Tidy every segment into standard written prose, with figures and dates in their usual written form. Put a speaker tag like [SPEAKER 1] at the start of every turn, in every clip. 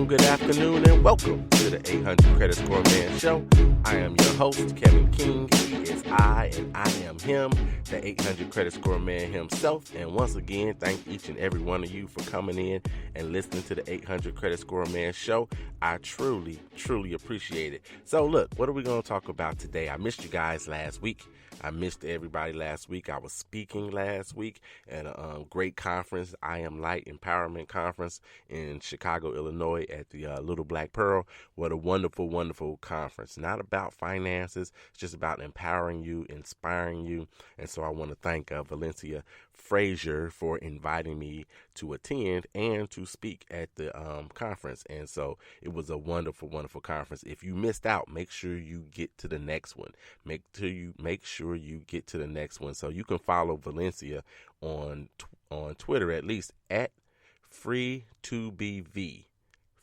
[SPEAKER 1] Good afternoon, and welcome to the 800 Credit Score Man Show. I am your host, Kevin King. He is I, and I am him, the 800 Credit Score Man himself. And once again, thank each and every one of you for coming in and listening to the 800 Credit Score Man Show. I truly, truly appreciate it. So look, what are we going to talk about today? I missed you guys last week. I missed everybody last week. I was speaking last week at a great conference, I Am Light Empowerment Conference in Chicago, Illinois at the Little Black Pearl. What a wonderful, wonderful conference. Not about finances. It's just about empowering you, inspiring you. And so I want to thank Valencia Frazier for inviting me to attend and to speak at the conference. And so it was a wonderful, wonderful conference. If you missed out, make sure you get to the next one. Make sure you get to the next one. So you can follow Valencia on Twitter, at least at Free2BV.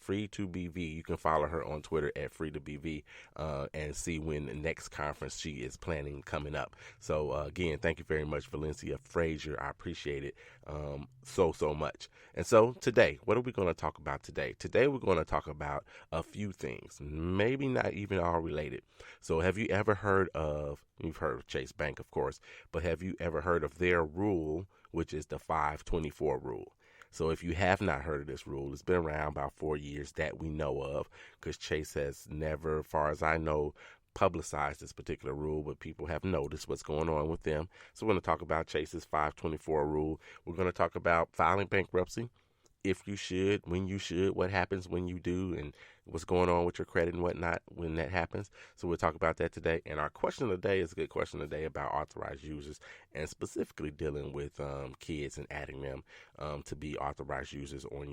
[SPEAKER 1] Free2BV. You can follow her on Twitter at Free2BV and see when the next conference she is planning coming up. So again, thank you very much, Valencia Frazier. I appreciate it so much. And so today, what are we going to talk about today? Today we're going to talk about a few things, maybe not even all related. So have you ever heard of, you've heard of Chase Bank, of course, but have you ever heard of their rule, which is the 524 rule? So if you have not heard of this rule, it's been around about 4 years that we know of, because Chase has never, as far as I know, publicized this particular rule, but people have noticed what's going on with them. So we're going to talk about Chase's 524 rule. We're going to talk about filing bankruptcy, if you should, when you should, what happens when you do, and what's going on with your credit and whatnot when that happens. So we'll talk about that today. And our question of the day is a good question today about authorized users, and specifically dealing with kids and adding them to be authorized users on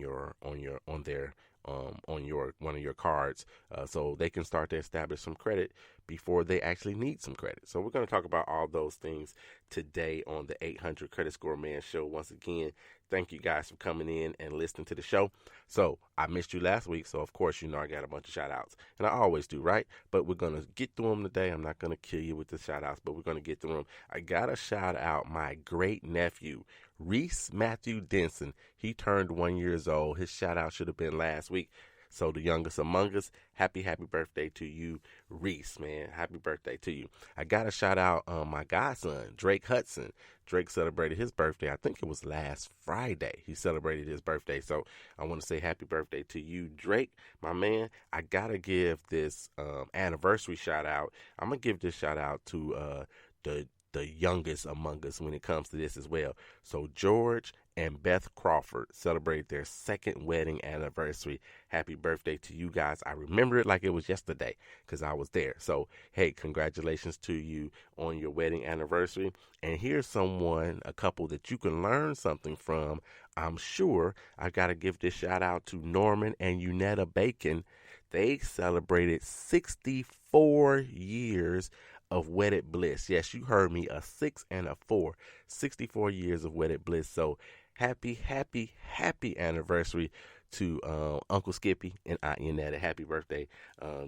[SPEAKER 1] one of your cards, so they can start to establish some credit before they actually need some credit. So we're going to talk about all those things today on the 800 Credit Score Man Show. Once again, thank you guys for coming in and listening to the show. So I missed you last week, so of course, you know I got a bunch of shout outs, and I always do, right? But we're going to get through them today. I'm not going to kill you with the shout outs, but we're going to get through them. I got to shout out my great nephew, Reese Matthew Denson. He turned 1 year old. His shout out should have been last week. So the youngest among us, happy birthday to you, Reese, man. Happy birthday to you. I got to shout out my godson, Drake Hudson. Drake celebrated his birthday. I think it was last Friday. He celebrated his birthday. So I want to say happy birthday to you, Drake, my man. I got to give this anniversary shout out. I'm going to give this shout out to the youngest among us when it comes to this as well. So George and Beth Crawford celebrated their second wedding anniversary. Happy birthday to you guys. I remember it like it was yesterday because I was there. So, hey, congratulations to you on your wedding anniversary. And here's a couple that you can learn something from. I'm sure I got to give this shout out to Norman and Unetta Bacon. They celebrated 64 years of wedded bliss. Yes, you heard me, a 6 and a 4. 64 years of wedded bliss. So happy anniversary to Uncle Skippy and Aunt Yanetta. Happy birthday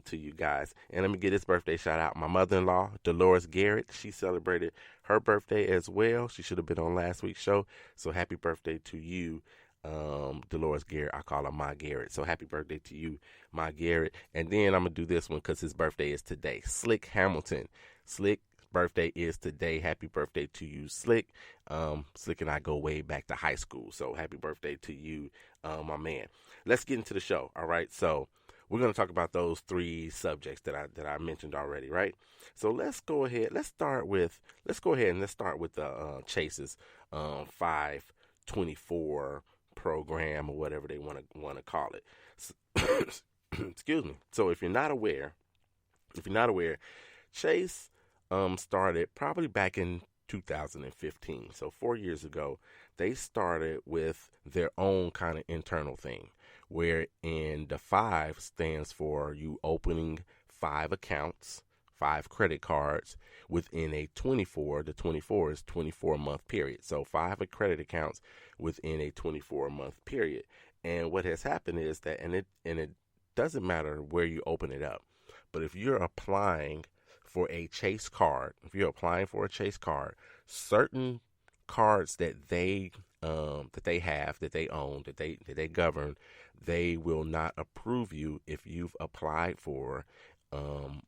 [SPEAKER 1] to you guys. And let me get this birthday shout out. My mother-in-law, Dolores Garrett, she celebrated her birthday as well. She should have been on last week's show. So happy birthday to you, Dolores Garrett. I call her Ma Garrett. So happy birthday to you, Ma Garrett. And then I'm going to do this one because his birthday is today. Slick Hamilton. Slick birthday is today. Happy birthday to you, Slick. Slick and I go way back to high school. So happy birthday to you, my man. Let's get into the show. All right. So we're going to talk about those three subjects that I mentioned already, right? So let's go ahead. Let's start with Chase's 524 program, or whatever they want to call it. Excuse me. So if you're not aware, Chase started probably back in 2015. So 4 years ago, they started with their own kind of internal thing, wherein the 5 stands for you opening 5 accounts, 5 credit cards within a 24. The 24 is 24-month period. So 5 credit accounts within a 24-month period. And what has happened is that, and it doesn't matter where you open it up, But if you're applying for a Chase card, certain cards that they have, that they own, that they govern, they will not approve you if you've applied for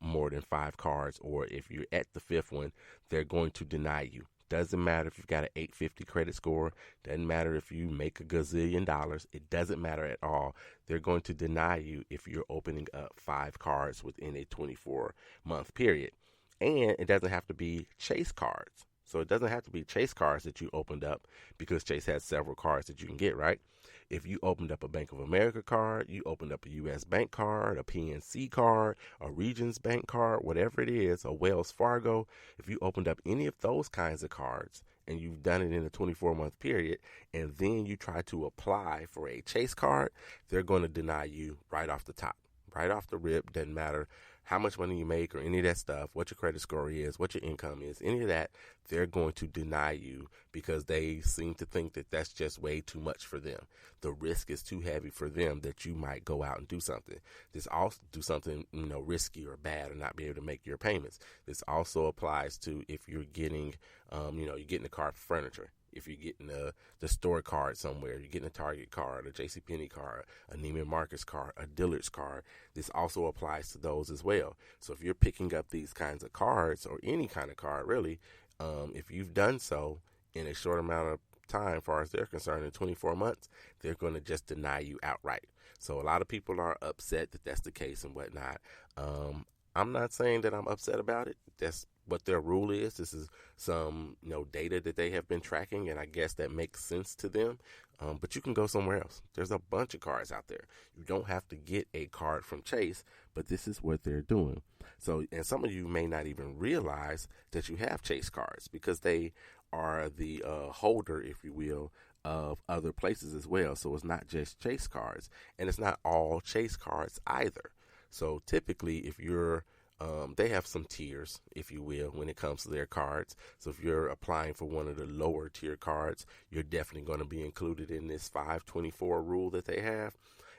[SPEAKER 1] more than 5 cards, or if you're at the 5th one, they're going to deny you. Doesn't matter if you've got an 850 credit score. Doesn't matter if you make a gazillion dollars. It doesn't matter at all. They're going to deny you if you're opening up 5 cards within a 24-month period. And it doesn't have to be Chase cards. So it doesn't have to be Chase cards that you opened up, because Chase has several cards that you can get, right? If you opened up a Bank of America card, you opened up a U.S. Bank card, a PNC card, a Regions Bank card, whatever it is, a Wells Fargo, if you opened up any of those kinds of cards and you've done it in a 24-month period, and then you try to apply for a Chase card, they're going to deny you right off the top, right off the rip. Doesn't matter how much money you make or any of that stuff, what your credit score is, what your income is, any of that, they're going to deny you, because they seem to think that that's just way too much for them. The risk is too heavy for them that you might go out and do something. This also do something, risky or bad, or not be able to make your payments. This also applies to if you're getting, you're getting a car for furniture. If you're getting the store card somewhere, you're getting a Target card, a JCPenney card, a Neiman Marcus card, a Dillard's card, this also applies to those as well. So if you're picking up these kinds of cards, or any kind of card really, if you've done so in a short amount of time, far as they're concerned, in 24 months, they're going to just deny you outright. So a lot of people are upset that that's the case and whatnot. I'm not saying that I'm upset about it. That's what their rule is. This is some data that they have been tracking, and I guess that makes sense to them. But you can go somewhere else. There's a bunch of cards out there. You don't have to get a card from Chase, but this is what they're doing. So, and some of you may not even realize that you have Chase cards, because they are the holder, if you will, of other places as well. So it's not just Chase cards, and it's not all Chase cards either. So typically, if you're they have some tiers, if you will, when it comes to their cards. So if you're applying for one of the lower tier cards, you're definitely going to be included in this 524 rule that they have.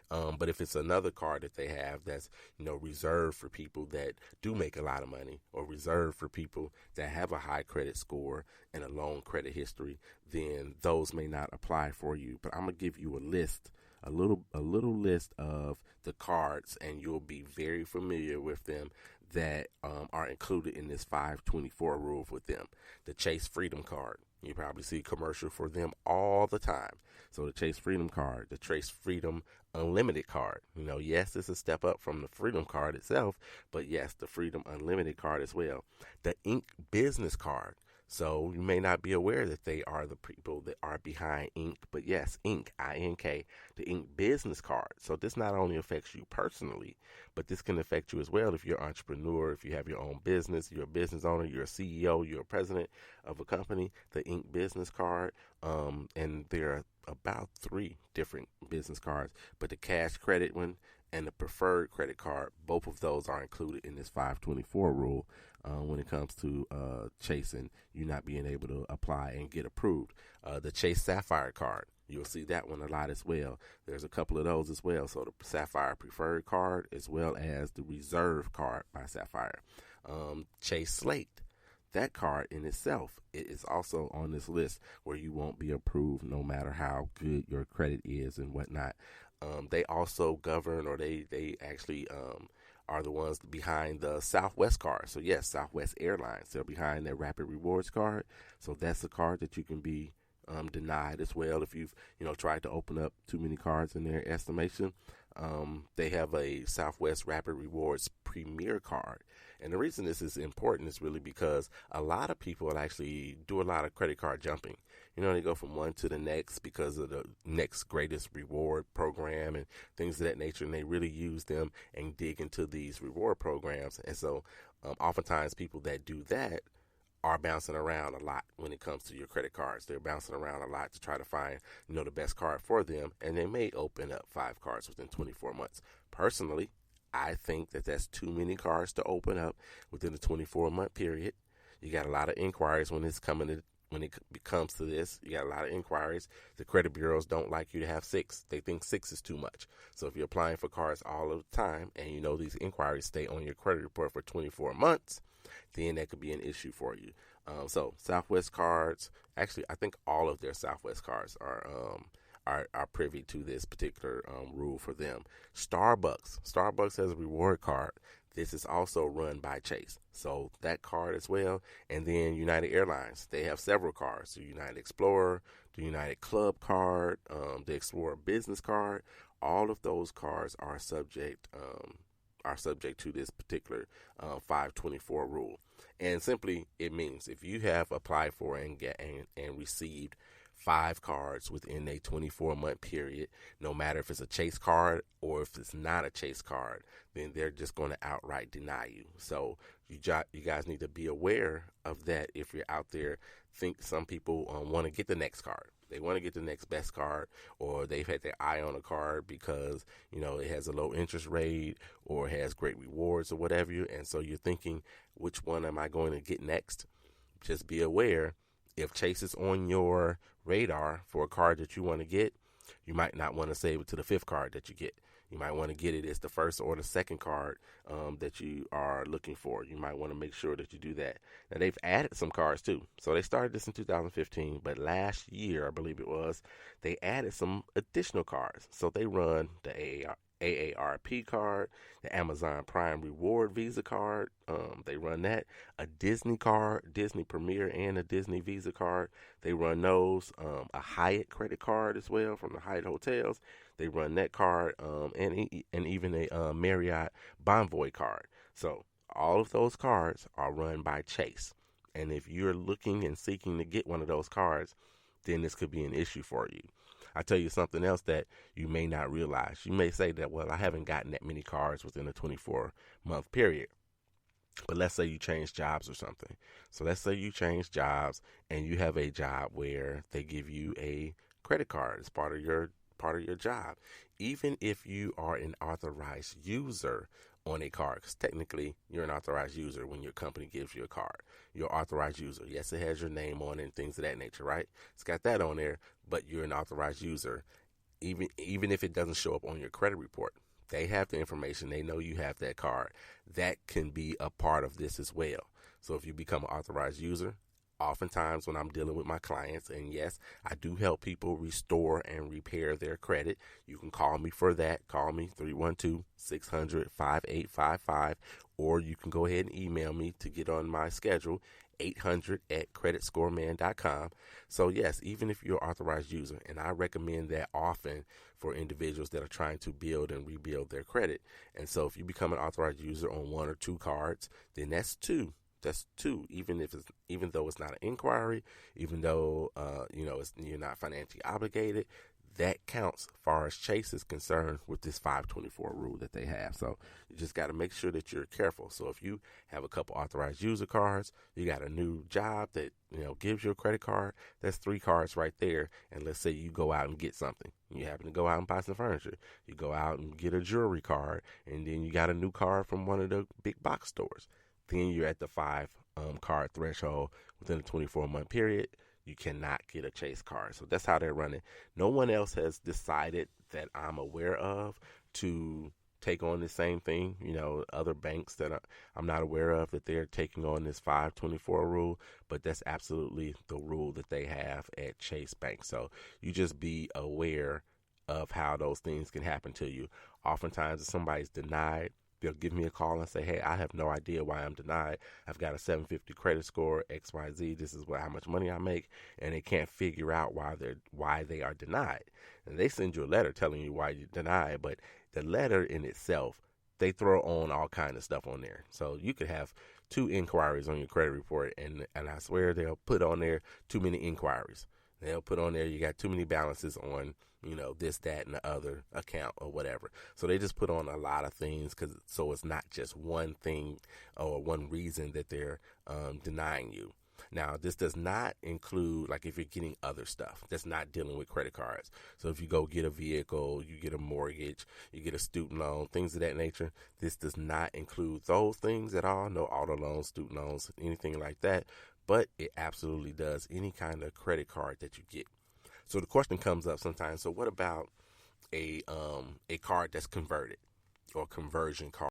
[SPEAKER 1] But if it's another card that they have that's, reserved for people that do make a lot of money, or reserved for people that have a high credit score and a long credit history, then those may not apply for you. But I'm going to give you a list, a little list of the cards, and you'll be very familiar with them, that are included in this 524 rule with them. The Chase Freedom card. You probably see a commercial for them all the time. So the Chase Freedom card, the Chase Freedom Unlimited card. Yes, it's a step up from the Freedom card itself, but yes, the Freedom Unlimited card as well. The Inc. Business card. So you may not be aware that they are the people that are behind Inc., but yes, Inc., I-N-K, the Inc. Business card. So this not only affects you personally, but this can affect you as well if you're an entrepreneur, if you have your own business, you're a business owner, you're a CEO, you're a president of a company. The Inc. Business card, and there are about 3 different business cards, but the cash credit one and the preferred credit card, both of those are included in this 524 rule when it comes to Chase and you not being able to apply and get approved. The Chase Sapphire card, you'll see that one a lot as well. There's a couple of those as well. So the Sapphire Preferred card, as well as the Reserve card by Sapphire. Chase Slate, that card in itself, it is also on this list where you won't be approved no matter how good your credit is and whatnot. They also govern, or they actually are the ones behind the Southwest card. So yes, Southwest Airlines, they're behind their Rapid Rewards card. So that's a card that you can be denied as well if you've tried to open up too many cards in their estimation. They have a Southwest Rapid Rewards Premier card. And the reason this is important is really because a lot of people actually do a lot of credit card jumping. They go from one to the next because of the next greatest reward program and things of that nature, and they really use them and dig into these reward programs. And so oftentimes people that do that are bouncing around a lot when it comes to your credit cards. They're bouncing around a lot to try to find, the best card for them, and they may open up 5 cards within 24 months. Personally, I think that that's too many cards to open up within a 24-month period. You got a lot of inquiries when it's coming to when it comes to this, you got a lot of inquiries. The credit bureaus don't like you to have 6. They think 6 is too much. So if you're applying for cards all of the time and you know these inquiries stay on your credit report for 24 months, then that could be an issue for you. So Southwest cards, actually, I think all of their Southwest cards are privy to this particular rule for them. Starbucks has a reward card. This is also run by Chase, so that card as well. And then United Airlines, they have several cards: the United Explorer, the United Club card, the Explorer Business card. All of those cards are subject to this particular 524 rule. And simply, it means if you have applied for and received 5 cards within a 24-month period, no matter if it's a Chase card or if it's not a Chase card, then they're just going to outright deny you. So you guys need to be aware of that. If you're out there, think some people want to get the next card. They want to get the next best card, or they've had their eye on a card because, it has a low interest rate or has great rewards or whatever. And so you're thinking, which one am I going to get next? Just be aware, if Chase is on your radar for a card that you want to get, you might not want to save it to the 5th card that you get. You might want to get it as the first or the second card that you are looking for. You might want to make sure that you do that. Now, they've added some cards too. So they started this in 2015, but last year, I believe it was, they added some additional cards. So they run the AARP card, the Amazon Prime Reward Visa card. They run that. A Disney card, Disney Premier and a Disney Visa card. They run those. A Hyatt credit card as well from the Hyatt hotels. They run that card, and even a Marriott Bonvoy card. So all of those cards are run by Chase. And if you're looking and seeking to get one of those cards, then this could be an issue for you. I'll tell you something else that you may not realize. You may say that, well, I haven't gotten that many cards within a 24-month period. But let's say you change jobs or something. So let's say you change jobs and you have a job where they give you a credit card as part of your job. Even if you are an authorized user on a card, because technically you're an authorized user when your company gives you a card. You're an authorized user. Yes, it has your name on it and things of that nature, right? It's got that on there, but you're an authorized user. Even if it doesn't show up on your credit report, they have the information. They know you have that card. That can be a part of this as well. So if you become an authorized user, oftentimes when I'm dealing with my clients, and yes, I do help people restore and repair their credit. You can call me for that. Call me 312-600-5855, or you can go ahead and email me to get on my schedule, 800@creditscoreman.com. So yes, even if you're an authorized user, and I recommend that often for individuals that are trying to build and rebuild their credit. And so if you become an authorized user on 1 or 2 cards, then that's 2. That's 2, even though it's not an inquiry, even though you're not financially obligated. That counts as far as Chase is concerned with this 524 rule that they have. So you just got to make sure that you're careful. So if you have a couple authorized user cards, you got a new job that gives you a credit card, that's 3 cards right there. And let's say you go out and get something. You happen to go out and buy some furniture. You go out and get a jewelry card, and then you got a new card from one of the big box stores. Then you're at the 5 card threshold within a 24-month period. You cannot get a Chase card. So that's how they're running. No one else has decided that I'm aware of to take on the same thing. Other banks that I'm not aware of that they're taking on this 524 rule, but that's absolutely the rule that they have at Chase Bank. So you just be aware of how those things can happen to you. Oftentimes, if somebody's denied, they'll give me a call and say, hey, I have no idea why I'm denied. I've got a 750 credit score, XYZ. This is how much money I make. And they can't figure out why they are denied. And they send you a letter telling you why you're denied. But the letter in itself, they throw on all kind of stuff on there. So you could have 2 inquiries on your credit report. And I swear they'll put on there too many inquiries. They'll put on there you got too many balances on this, that, and the other account or whatever. So they just put on a lot of things so it's not just one thing or one reason that they're denying you. Now, this does not include, like, if you're getting other stuff that's not dealing with credit cards. So if you go get a vehicle, you get a mortgage, you get a student loan, things of that nature, this does not include those things at all. No auto loans, student loans, anything like that. but it absolutely does any kind of credit card that you get. So the question comes up sometimes, so what about a card that's converted or conversion card?